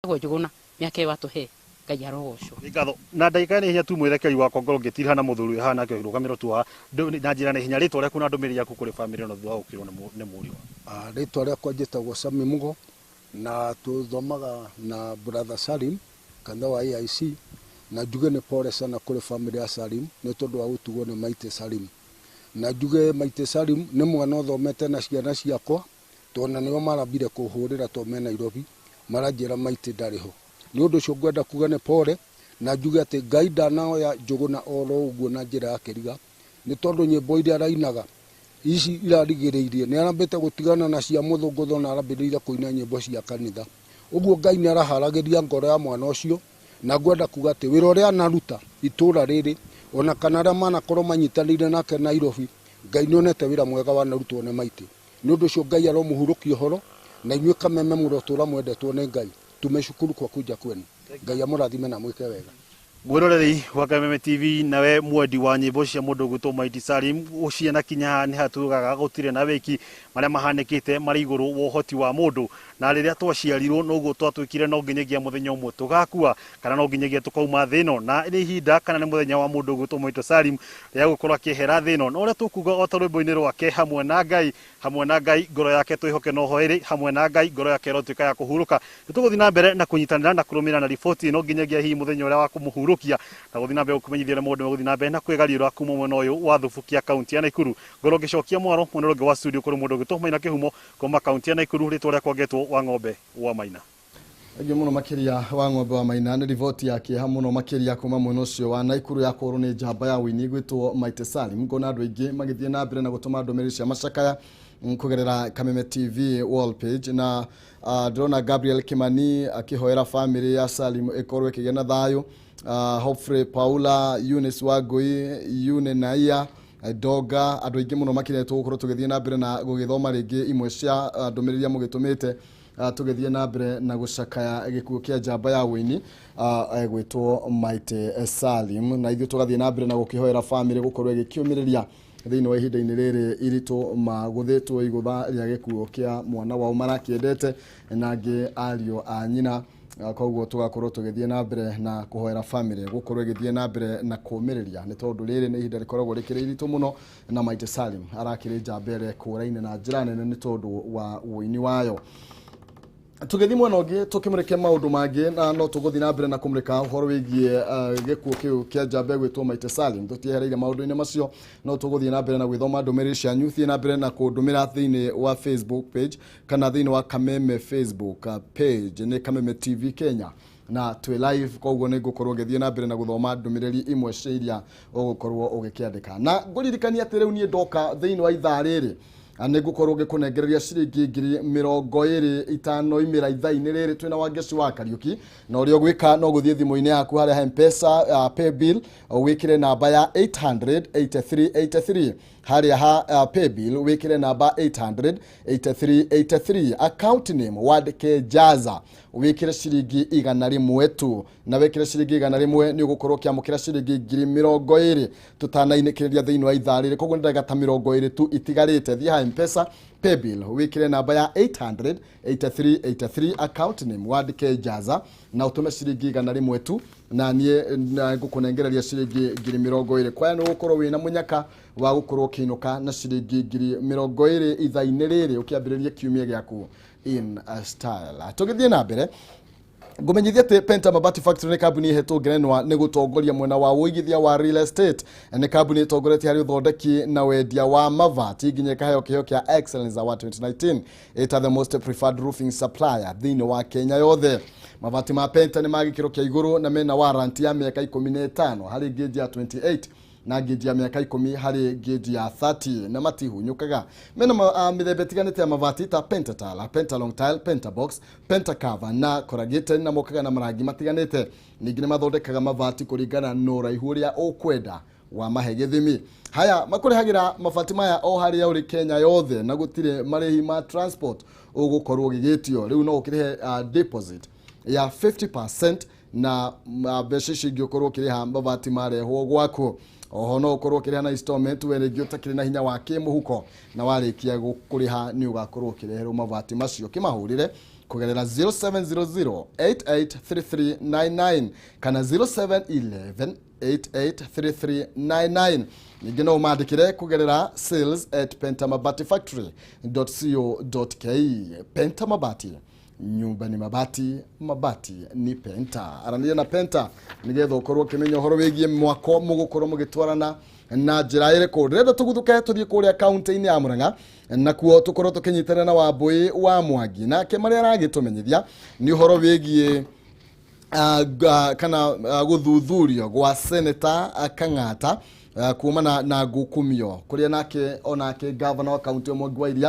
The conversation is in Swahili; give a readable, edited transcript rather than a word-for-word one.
Gojuguna miaka watu he Ngai arogoco ngatho na ndaika ni hinya tu mwerekeri wakwa ngoro ngitira na muthuri hana ke rugamiro tu na njira ni hinya ritwa riaku na ndumiri yaku kuri family no thwa ukirwo ni muri ritwa riakwa njitagwo Sami Mugo na tuthomaga na brother Salim kanda wa IC na njuge ni pole sana kuri family ya Salim ni tondu wa gutugwo ni Maite Salim na njuge Maite Salim ni mwana uthomete na ciana ciakwa tona nio marambire kuhurira to me Nairobi maranjira Maite ndariho ni undu cio ngwenda kuga ni pole na njuge ati Ngai ndanoya Njuguna oro uguo na njira ya kiriga ni tondu nyimbo iria arainaga ici irarigiriirie ni arambite gutigana na cia muthungutho na arambiriire kuina nyimbo cia kanitha uguo Ngai ni araharagiria ngoro ya mwana ucio na ngwenda kuga ati wira uria anaruta itura riri ona kana aria manakorwo manyitanire nake Nairobi Ngai ni onete wira mwega wanarutwo ni Maite ni undu cio Ngai aromuhurukia horo na inyuĩ kameme mũrotura mwendetwo nĩ Ngai tumeshukuru kwa kuja kwenu Ngai amurathime na mwike wega mwiroreri wa Kameme TV nawe mwendi wa nyimbo cia mundu gwitwo Maite Salim uciana kinya ni hatugaga gutire na wiki maria mahanikite mari iguru wa uhoti wa mundu na riria twaciarirwo noguo twatwikire no nginyagia muthenya umwe tugakua kana no nginyagia tukauma thino na ni hinda kana ni muthenya wa mundu gwitwo Maite Salim ria gukorwo akihera thino no ria tukuga o ta rwimbo-ini rwake hamwe na Ngai ngoro yake twihoke no hoiri hamwe na Ngai ngoro yake rotuika ya kuhuruka nituguthi na mbere na kunyitanira na kurumira na riboti no nginyagia hi muthenya uria wa kumuhurukia na guthi na mbere kumenyithia na mundu guthi na mbere na kwigariura kuma mwena uyu wa Thubukia kaunti ya Nakuru ngoro ngicokia mwaro mwena ungi wa studio kuri mundu gwitwo Maina Kihumo kuma kaunti ya Nakuru ritwa ria kwangetwo wa ng'ombe wa Maina Ege muno makiria wa ng'ombe wa Maina ni riboti yake hamuno makiria kuma mwena ucio wa Nakuru ya korwo ni njamba ya wini gwitwo Maite Salim ngona andu aingi magithie na mbere na gutuma ndomeri cia macakaya kugerera Kameme TV wall page na ndrona Gabriel Kimani akihoera family ya Salim ikorwe kigena thayo Hopefrey Paula Eunice Wagui Yune Naia Doga andu aingi muno makiretwo gukorwo tugithie na mbere na gugithoma ringi imwe cia ndomeriria mugitumite tugithie na mbere na gucakaya gikuo kia njamba ya wini gwitwo Maite Salim na ithu tugathie na mbere na gukihoera family gukorwo igikiumiriria thiini wa ihinda-ini riri iritu maguthitwo igutha ria gikuo kia mwana wao marakiendete na ngi ario a nyina koguo tugakorwo tugithie na mbere na kuhoera family gukorwo igithie na mbere na kumiriria ni tondu riri ni ihinda rikoragwo rikiri iritu muno na Maite Salim arakiri njambere kuraine na njira nene ni tondu wa wini wayo tugethi mwena ungi tukimurike maundu mangi na no tuguthi na mbere na kumurika uhoro wigie gikuo kiu kia njamba gwitwo Maite Salim tutiehereire maundu-ini macio no tuguthi na mbere na gwithoma ndumiri cia nyuthi na mbere na kundumira thiini wa Facebook page kana thiini wa Kameme Facebook page ni Kameme TV Kenya na twi live koguo ni gukorwo ngithie na mbere na guthoma ndumiriri imwe cia iria ugukorwo ugikiandika na nguririkania ati riu nie ndoka thiini wa ithaa riri ane gukorwo gikunengereria ciringi 20,500 imira ithaa-ini riri twina Wangeci wa Kariuki na urio gwika no guthie thimu-ini yaku haria M-Pesa pay bill wikire namba ya 800-8383 haria ha pay bill wikire namba 800-8383 account name wandike Jaza wikire ciringi 100 tu na wikire ciringi 100 ni ugukorwo kiamukira ciringi 20,000 tutanainikiria thiini wa ithaa riri koguo ndaga ta 20 tu itigarite thia ha M-Pesa pay bill wikire namba ya 800-8383 account name wandike Jaza na utume ciringi 100 tu na nie ngukunengereria ciringi 20,000 kwa no ukorwo wina munyaka wa gukorwo kinuka na ciringi 20,000 ithaa-ini riri ukiambiriria kiumia giaku in a style tugithie na mbere ngumenyithia ati Penta Mabati Factory ni kambuni ihetwo ngerenwa ni gutongoria mwena wa uigithia wa real estate ni kambuni itongoretie hari uthondeki na wendia wa mavati nginya kaheo kiheo kia Excellence Award 2019 eta the most preferred roofing supplier thiini wa Kenya yothe mavati ma Penta ni magikiro kia iguru na mena warranty ya miaka 15 hari gauge ya 28 na gauge ya miaka 10 hari gauge ya 30 na matihunyukaga mena mithemba tiganite ya mavati ta Penta Tile, Penta Long Tile, Penta Box, Penta Cover na corrugated na mokaga na marangi matiganite ningine mathondekaga mavati kuringana na uraihu uria ukwenda wa mahegethimi haya makurihagira mavati maya o haria uri Kenya yothe na gutire marihi ma transport ugukorwo gigitio riu no ukirihe deposit ya 50% na mbeca cingi ukorwo ukiriha mavati marehwo gwaku oho no ukorwo ukiriha na installment weregio takiri na hinya wa kimuhuko na warikia kuriha ni ugakorwo ukireherwo mavati macio kimahurire kugerera 0700883399 kana 0711883399. Ningĩ no ũmandĩkĩre kugerera sales@pentamabati-factory.co.ke. Penta Mabati, nyumba ni mabati, mabati ni Penta. Aranĩria na Penta nĩgetha ũkorwo ũkĩmenya ũhoro wĩgiĩ mwako mũgũkorwo mũgĩtwarana na njĩra ĩrĩkũ. Ndĩrenda tũgũthũke tũthiĩ kũrĩa kaunti-inĩ ya Mũrang'a, nakuo tũkorwo tũkĩnyitana na Wambũi wa Mwangi, nake marĩa aragĩtũmenyithia nĩ ũhoro wĩgiĩ kana gũthuthurio gwa Senator Kang'ata kuumana na ngukumio kũrĩa onake governor wa kaunti Mwangi wa Iria